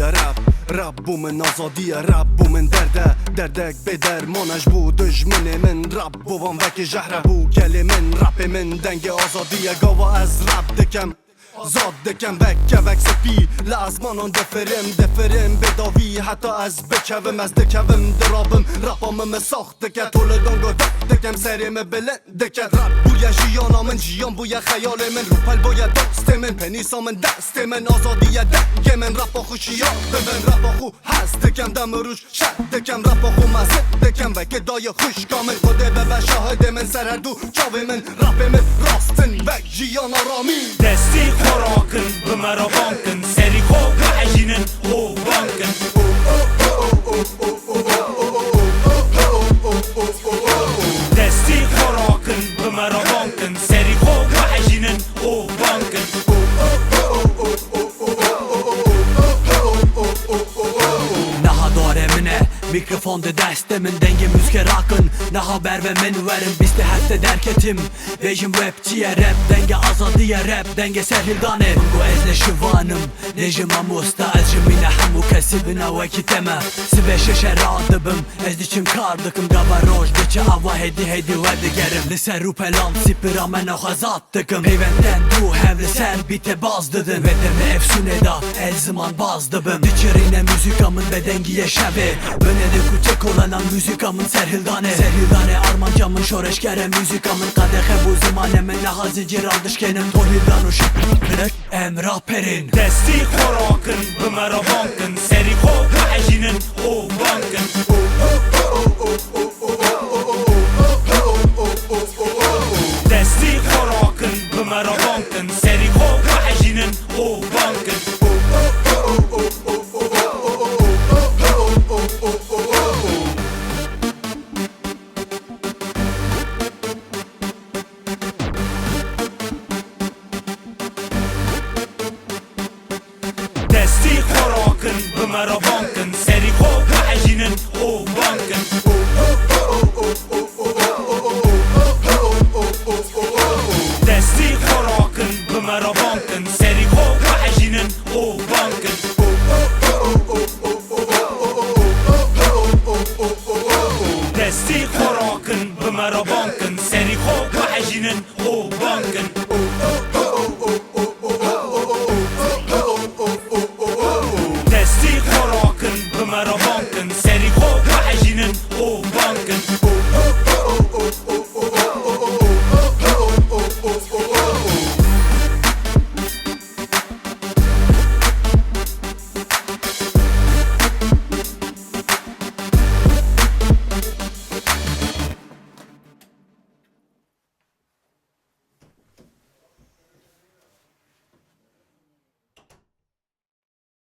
azadiye rap bu min azadiye rap bu min derdek bedermanش bu dejmini min rap bu van veki jehre bu geli min rapi min denge azadiye gava az rap dikem زاد دکم وک سپی لازمانان دفرم بداوی حتی از بکوم از دکوم درابم رپامم ساخت دکت تولدانگو دکم سریم بلند دکت رپ بوی جیانا من جیان بوی خیال من روپل باید دست من پنیسا من دست من آزادی دنگ من رپا خوشیات من رپا خو هست دکم دم روش شد دکم رپا خو مزد دکم وک دای خوشگا من خوده به شاهد من سرردو چاوی من رپ من راستن وک جیانا رامی دستی خوراکن بمرا بانکن سری خوب عجینن او بانکن دستی خوراکن بمرا بانکن سری خوب عجینن او بانکن Naha dare mine mikrofon de destemin denge müzike rakın Ne haber ve men verim bizde hepte derketim Vejim rapçiye rap denge azadiye rap denge serhildane Bungo ezle şivanım nejim amusta ezcimine hamu kesibine vekiteme Sive şeşe radıbım ezdiçim kardıkım gava roj deçe ava hedi ve digerim Lise rupelam sipira mene xazattıkım Peyvenden du hevli ser bite bazdıdın Ve deme efsune da el zaman bazdıbım Diçirine müzikamın ve dengiye şevi Önede kutek olanan müzikamın Serhildane armancamın şoreşkere müzikamın Kadehe bu zamanemin laha zincir aldışkenim Tohildan uşuk emrah perin دستی خوراکن بمرا بانکن سری خوب عجینن او بانکن دستی خوراکن بمرا بانکن سری خوب عجینن او بانکن دستی خوراکن بمرا بانکن سری خوب عجینن او بانکن دستی خوراکن بمرا بانکن سری خوب عجینن او بانکن دستی